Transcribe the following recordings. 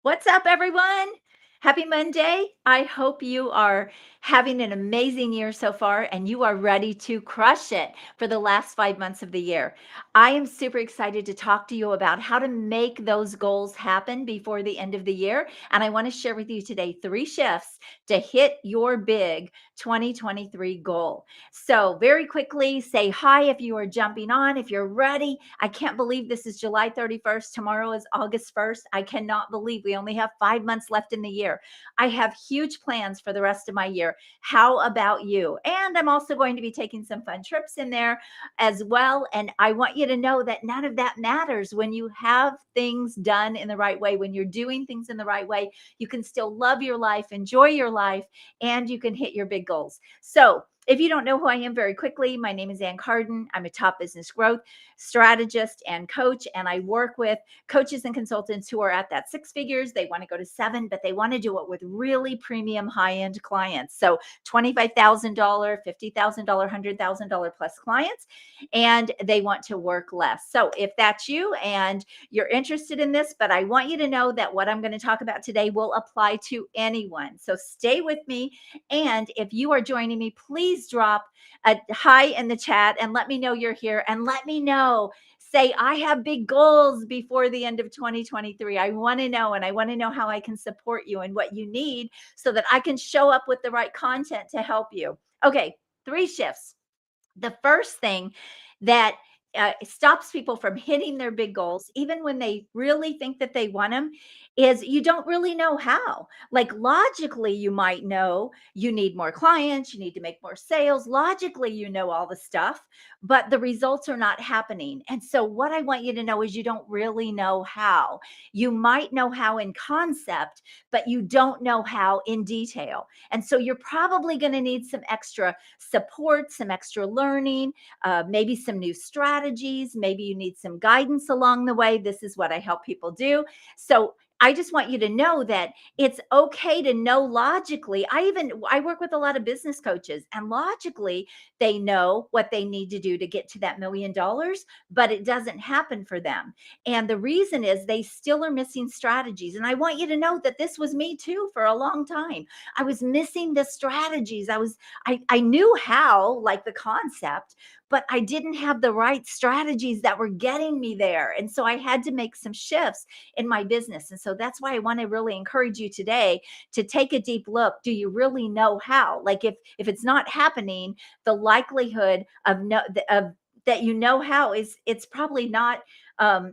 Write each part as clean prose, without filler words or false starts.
What's up, everyone? Happy Monday. I hope you are having an amazing year so far and you are ready to crush it for the last 5 months of the year. I am super excited to talk to you about how to make those goals happen before the end of the year. And I want to share with you today 3 shifts to hit your big 2023 goal. So, very quickly, say hi if you are jumping on, if you're ready. I can't believe this is July 31st. Tomorrow is August 1st. I cannot believe we only have 5 months left in the year. I have huge plans for the rest of my year. How about you? And I'm also going to be taking some fun trips in there as well. And I want you to know that none of that matters when you have things done in the right way. When you're doing things in the right way, you can still love your life, enjoy your life, and you can hit your big goals. So, if you don't know who I am, very quickly, my name is Ann Carden. I'm a top business growth strategist and coach, and I work with coaches and consultants who are at that 6 figures. They want to go to 7, but they want to do it with really premium high-end clients. So $25,000, $50,000, $100,000 plus clients, and they want to work less. So if that's you and you're interested in this, but I want you to know that what I'm going to talk about today will apply to anyone. So stay with me. And if you are joining me, please drop a hi in the chat and let me know you're here, and let me know. Say, I have big goals before the end of 2023. I want to know, and I want to know how I can support you and what you need so that I can show up with the right content to help you. Okay, 3 shifts. The first thing that stops people from hitting their big goals, even when they really think that they want them, is you don't really know how. Like, logically, you might know you need more clients, you need to make more sales. Logically, you know all the stuff, but the results are not happening. And so, what I want you to know is you don't really know how. You might know how in concept, but you don't know how in detail. And so, you're probably going to need some extra support, some extra learning, maybe some new strategies. Maybe you need some guidance along the way. This is what I help people do. So I just want you to know that it's okay to know logically. I work with a lot of business coaches, and logically they know what they need to do to get to that $1,000,000, but it doesn't happen for them. And the reason is they still are missing strategies. And I want you to know that this was me too for a long time. I was missing the strategies. I knew how, like the concept, but I didn't have the right strategies that were getting me there. And so I had to make some shifts in my business. And so that's why I want to really encourage you today to take a deep look. Do you really know how? Like, if it's not happening, the likelihood of no of that you know how is, it's probably not,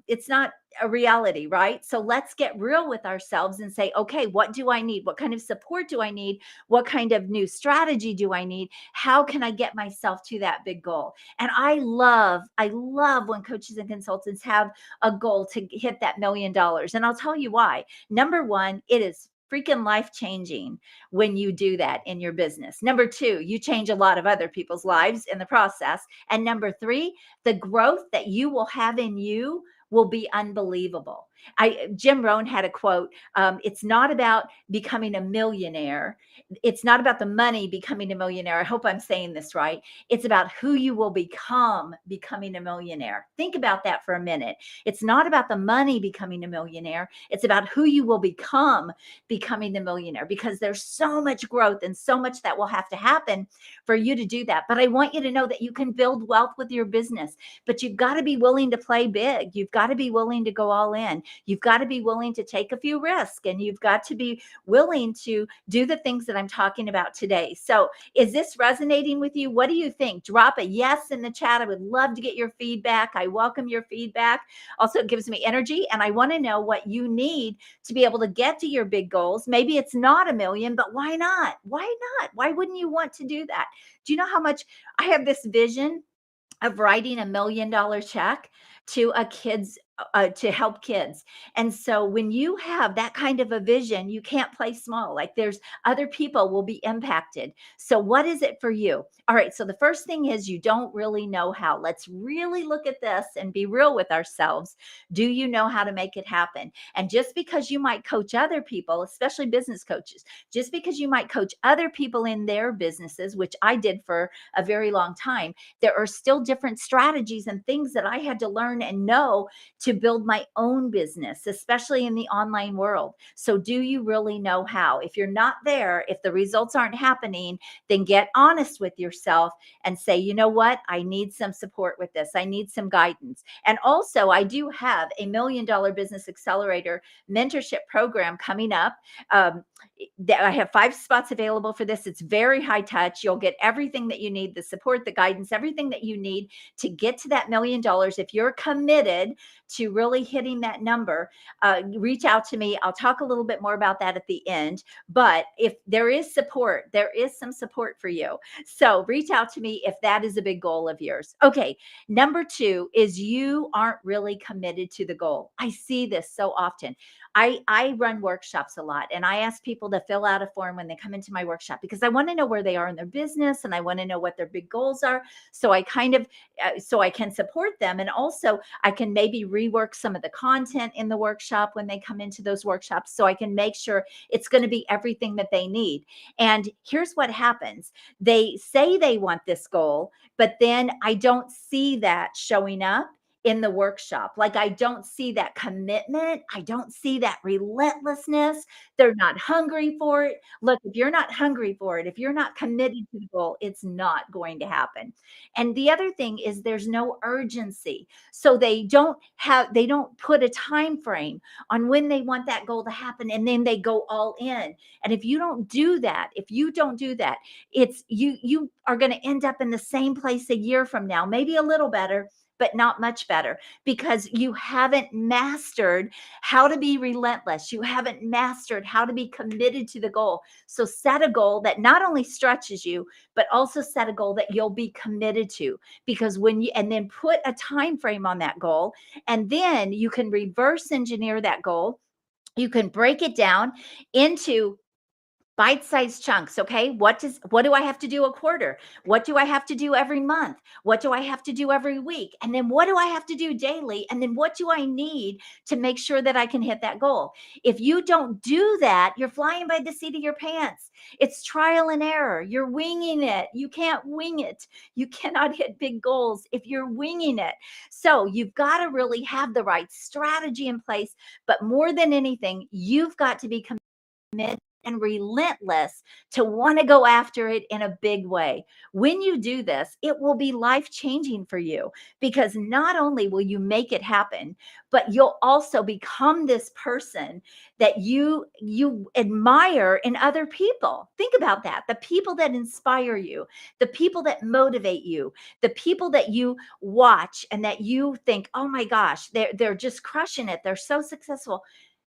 it's not a reality, right? So let's get real with ourselves and say, okay, what do I need? What kind of support do I need? What kind of new strategy do I need? How can I get myself to that big goal? And I love when coaches and consultants have a goal to hit that $1,000,000. And I'll tell you why. Number one, it is freaking life changing when you do that in your business. Number two, you change a lot of other people's lives in the process. And number three, the growth that you will have in you will be unbelievable. Jim Rohn had a quote. It's not about becoming a millionaire. It's not about the money becoming a millionaire. I hope I'm saying this right. It's about who you will become becoming a millionaire. Think about that for a minute. It's not about the money becoming a millionaire. It's about who you will become becoming the millionaire, because there's so much growth and so much that will have to happen for you to do that. But I want you to know that you can build wealth with your business, but you've got to be willing to play big. You've got to be willing to go all in. You've got to be willing to take a few risks, and you've got to be willing to do the things that I'm talking about today. So is this resonating with you? What do you think? Drop a yes in the chat. I would love to get your feedback. I welcome your feedback. Also, it gives me energy, and I want to know what you need to be able to get to your big goals. Maybe it's not a million, but why not? Why not? Why wouldn't you want to do that? Do you know how much I have this vision of writing $1,000,000 check to a kid's to help kids? And so when you have that kind of a vision, you can't play small. Like, there's other people will be impacted. So what is it for you? All right. So the first thing is, you don't really know how. Let's really look at this and be real with ourselves. Do you know how to make it happen? And just because you might coach other people, especially business coaches, just because you might coach other people in their businesses, which I did for a very long time, there are still different strategies and things that I had to learn and know to to build my own business, especially in the online world. So, do you really know how? If you're not there, if the results aren't happening, then get honest with yourself and say, you know what? I need some support with this. I need some guidance. And also, I do have a $1 million business accelerator mentorship program coming up. Um, I have 5 spots available for this. It's very high touch. You'll get everything that you need, the support, the guidance, everything that you need to get to that $1 million. If you're committed to really hitting that number, reach out to me. I'll talk a little bit more about that at the end. But if there is support, there is some support for you. So reach out to me if that is a big goal of yours. Okay. Number 2 is you aren't really committed to the goal. I see this so often. I run workshops a lot, and I ask people to fill out a form when they come into my workshop because I want to know where they are in their business and I want to know what their big goals are. So I kind of, so I can support them. And also I can maybe rework some of the content in the workshop when they come into those workshops. So I can make sure it's going to be everything that they need. And here's what happens. They say they want this goal, but then I don't see that showing up in the workshop. Like I don't see that commitment. I don't see that relentlessness. They're not hungry for it. Look, if you're not hungry for it, if you're not committed to the goal, it's not going to happen. And the other thing is there's no urgency. So they don't put a time frame on when they want that goal to happen and then they go all in. And if you don't do that, it's you are going to end up in the same place a year from now, maybe a little better, but not much better because you haven't mastered how to be relentless. You haven't mastered how to be committed to the goal. So set a goal that not only stretches you, but also set a goal that you'll be committed to because and then put a time frame on that goal and then you can reverse engineer that goal. You can break it down into bite-sized chunks. Okay, what do I have to do a quarter? What do I have to do every month? What do I have to do every week? And then what do I have to do daily? And then what do I need to make sure that I can hit that goal? If you don't do that, you're flying by the seat of your pants. It's trial and error. You're winging it. You can't wing it. You cannot hit big goals if you're winging it. So you've got to really have the right strategy in place, but more than anything, you've got to be committed and relentless to want to go after it in a big way. When you do this, it will be life changing for you because not only will you make it happen, but you'll also become this person that you admire in other people. Think about that. The people that inspire you, the people that motivate you, the people that you watch and that you think, "Oh my gosh, they're just crushing it. They're so successful."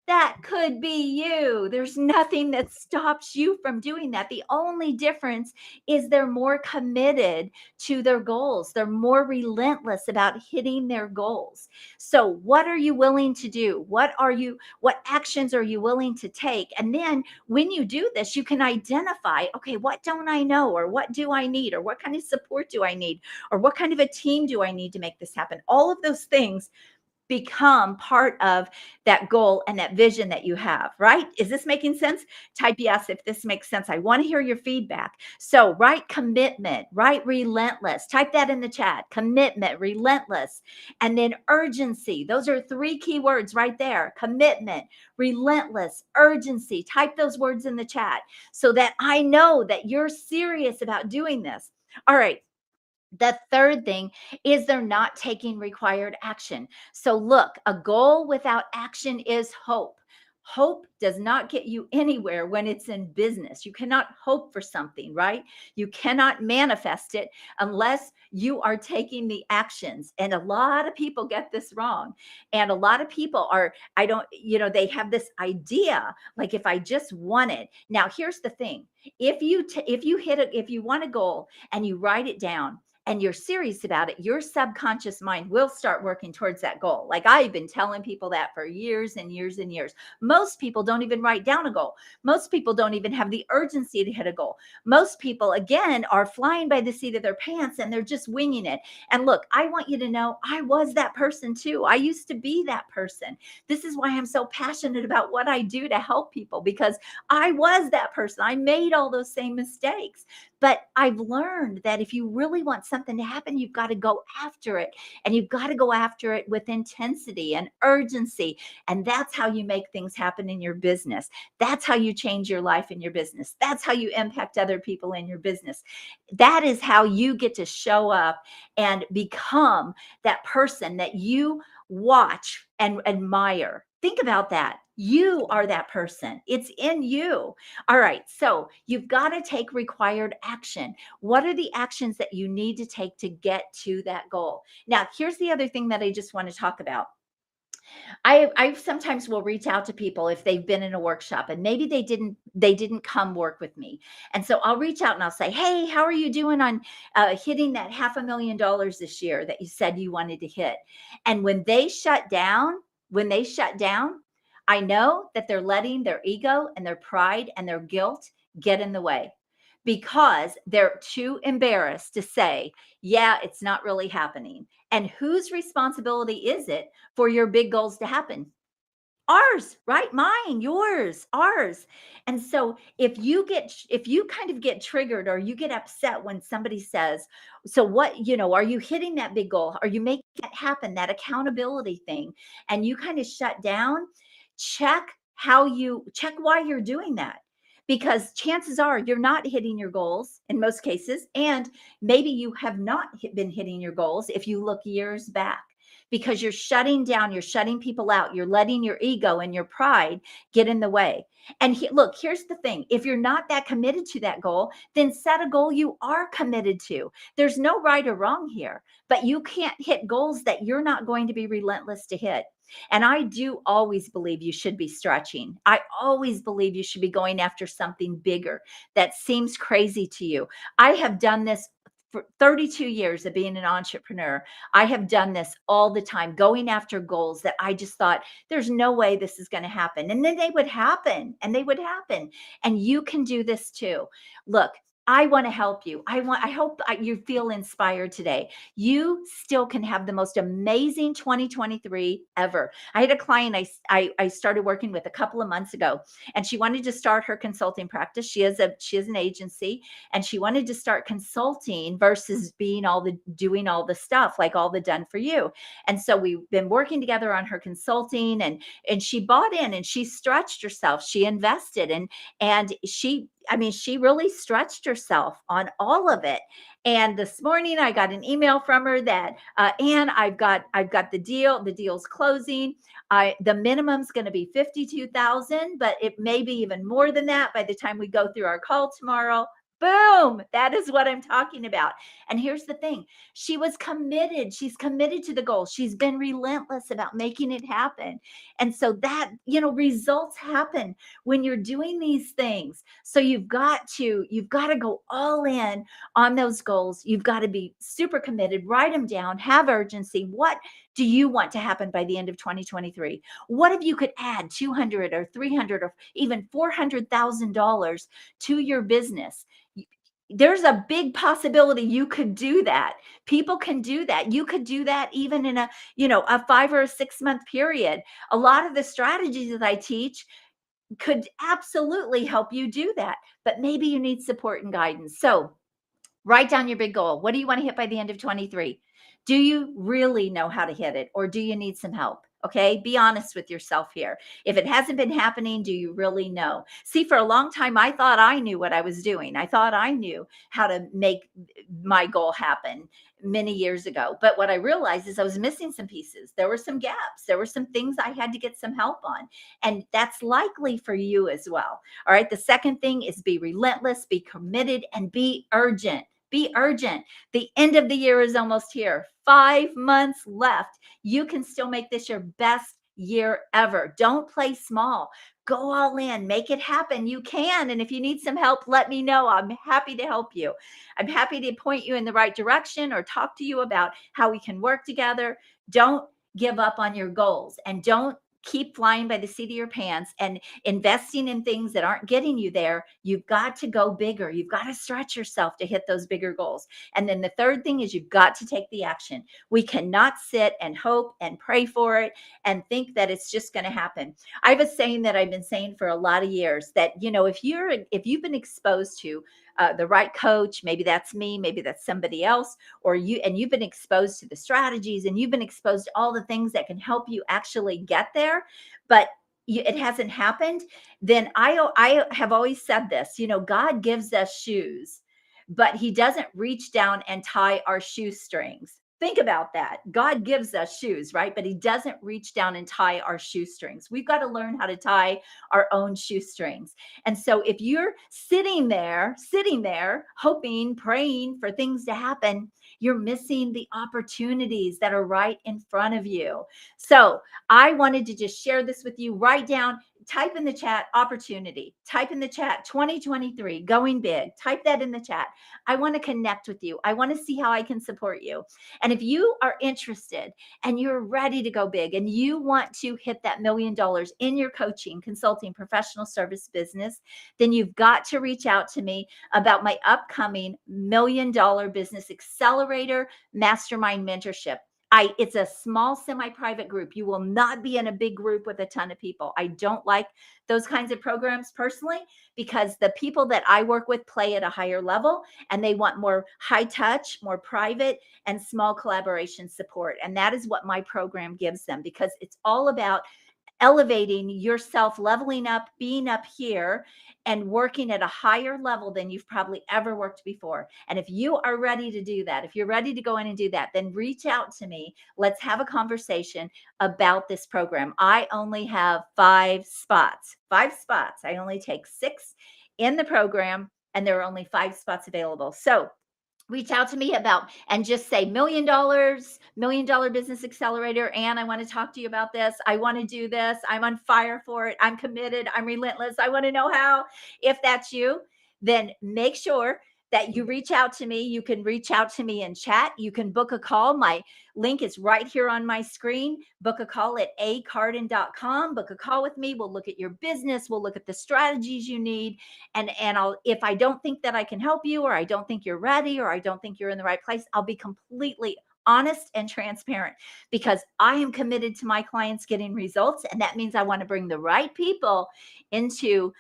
That could be you. There's nothing that stops you from doing that. The only difference is they're more committed to their goals. They're more relentless about hitting their goals. So, what are you willing to do? What actions are you willing to take? And then when you do this, you can identify, okay, what don't I know? Or what do I need? Or what kind of support do I need? Or what kind of a team do I need to make this happen? All of those things become part of that goal and that vision that you have, right? Is this making sense? Type yes if this makes sense. I want to hear your feedback. So, write commitment, write relentless. Type that in the chat. Commitment, relentless, and then urgency. Those are 3 key words right there. Commitment, relentless, urgency. Type those words in the chat so that I know that you're serious about doing this. All right. The third thing is they're not taking required action. So, look, a goal without action is hope. Hope does not get you anywhere when it's in business. You cannot hope for something, right? You cannot manifest it unless you are taking the actions. And a lot of people get this wrong. And a lot of people are, I don't, they have this idea like if I just want it. Now, here's the thing. If you hit it, if you want a goal and you write it down, and you're serious about it, your subconscious mind will start working towards that goal. Like I've been telling people that for years and years and years. Most people don't even write down a goal. Most people don't even have the urgency to hit a goal. Most people, again, are flying by the seat of their pants and they're just winging it. And look, I want you to know I was that person too. I used to be that person. This is why I'm so passionate about what I do to help people because I was that person. I made all those same mistakes. But I've learned that if you really want something something to happen, you've got to go after it. And you've got to go after it with intensity and urgency. And that's how you make things happen in your business. That's how you change your life in your business. That's how you impact other people in your business. That is how you get to show up and become that person that you watch and admire. Think about that. You are that person. It's in you. All right. So you've got to take required action. What are the actions that you need to take to get to that goal? Now, here's the other thing that I just want to talk about. I sometimes will reach out to people if they've been in a workshop and maybe they didn't come work with me. And so I'll reach out and I'll say, "Hey, how are you doing on hitting that $500,000 this year that you said you wanted to hit?" And when they shut down, I know that they're letting their ego and their pride and their guilt get in the way because they're too embarrassed to say, "Yeah, it's not really happening." And whose responsibility is it for your big goals to happen? Ours, right? Mine, yours, ours. And so if you kind of get triggered or you get upset when somebody says, "So what, are you hitting that big goal? Are you making that happen, that accountability thing?" And you kind of shut down, check why you're doing that. Because chances are you're not hitting your goals in most cases. And maybe you have not been hitting your goals if you look years back because you're shutting down, you're shutting people out, you're letting your ego and your pride get in the way. And look, here's the thing, if you're not that committed to that goal, then set a goal you are committed to. There's no right or wrong here, but you can't hit goals that you're not going to be relentless to hit. And I do always believe you should be stretching. I always believe you should be going after something bigger that seems crazy to you. I have done this for 32 years of being an entrepreneur. I have done this all the time, going after goals that I just thought there's no way this is going to happen. And then they would happen and they would happen. And you can do this too. Look, I want to help you. I hope you feel inspired today. You still can have the most amazing 2023 ever. I had a client I started working with a couple of months ago, and she wanted to start her consulting practice. She has an agency, and she wanted to start consulting versus doing all the stuff, like all the done for you. And so we've been working together on her consulting, and she bought in and she stretched herself. She invested and she really stretched herself on all of it. And this morning I got an email from her that, Anne, I've got the deal. The deal's closing. The minimum's going to be 52,000, but it may be even more than that by the time we go through our call tomorrow. Boom. That is what I'm talking about. And here's the thing. She was committed. She's committed to the goal. She's been relentless about making it happen. And so that, results happen when you're doing these things. So you've got to go all in on those goals. You've got to be super committed, write them down, have urgency. What do you want to happen by the end of 2023? What if you could add 200 or 300 or even $400,000 to your business? There's a big possibility you could do that. People can do that. You could do that even in a 5 or 6 month period. A lot of the strategies that I teach could absolutely help you do that, but maybe you need support and guidance. So write down your big goal. What do you want to hit by the end of 23? Do you really know how to hit it, or do you need some help? Okay, be honest with yourself here. If it hasn't been happening, do you really know? See, for a long time, I thought I knew what I was doing. I thought I knew how to make my goal happen many years ago. But what I realized is I was missing some pieces. There were some gaps. There were some things I had to get some help on. And that's likely for you as well. All right. The second thing is be relentless, be committed, and be urgent. Be urgent. The end of the year is almost here. 5 months left. You can still make this your best year ever. Don't play small. Go all in. Make it happen. You can. And if you need some help, let me know. I'm happy to help you. I'm happy to point you in the right direction or talk to you about how we can work together. Don't give up on your goals, and don't keep flying by the seat of your pants and investing in things that aren't getting you there, you've got to go bigger. You've got to stretch yourself to hit those bigger goals. And then the third thing is you've got to take the action. We cannot sit and hope and pray for it and think that it's just going to happen. I have a saying that I've been saying for a lot of years that, if you've been exposed to the right coach, maybe that's me, maybe that's somebody else, or you've been exposed to the strategies and you've been exposed to all the things that can help you actually get there, but it hasn't happened, then I have always said this, God gives us shoes, but he doesn't reach down and tie our shoestrings. Think about that. God gives us shoes, right? But he doesn't reach down and tie our shoestrings. We've got to learn how to tie our own shoestrings. And so if you're sitting there, hoping, praying for things to happen, you're missing the opportunities that are right in front of you. So I wanted to just share this with you. Write down, type in the chat opportunity, type in the chat 2023, going big, type that in the chat. I want to connect with you. I want to see how I can support you. And if you are interested and you're ready to go big and you want to hit that $1 million in your coaching, consulting, professional service business, then you've got to reach out to me about my upcoming $1 million business accelerator mastermind mentorship. It's a small semi-private group. You will not be in a big group with a ton of people. I don't like those kinds of programs personally because the people that I work with play at a higher level and they want more high touch, more private and small collaboration support. And that is what my program gives them because it's all about elevating yourself, leveling up, being up here, and working at a higher level than you've probably ever worked before. And if you are ready to do that, if you're ready to go in and do that, then reach out to me. Let's have a conversation about this program. I only have 5 spots, 5 spots. I only take 6 in the program, and there are only 5 spots available. So reach out to me about and just say $1 million business accelerator. And I want to talk to you about this. I want to do this. I'm on fire for it. I'm committed. I'm relentless. I want to know how. If that's you, then make sure that you reach out to me. You can reach out to me in chat. You can book a call. My link is right here on my screen. Book a call at acarden.com. Book a call with me. We'll look at your business. We'll look at the strategies you need. And I'll, if I don't think that I can help you, or I don't think you're ready, or I don't think you're in the right place, I'll be completely honest and transparent because I am committed to my clients getting results. And that means I want to bring the right people into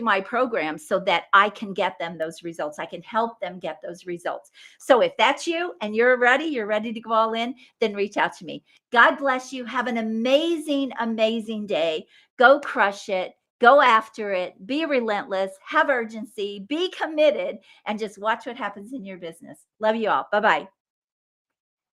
my program so that I can get them those results. I can help them get those results. So if that's you and you're ready to go all in, then reach out to me. God bless you. Have an amazing, amazing day. Go crush it. Go after it. Be relentless. Have urgency. Be committed and just watch what happens in your business. Love you all. Bye-bye.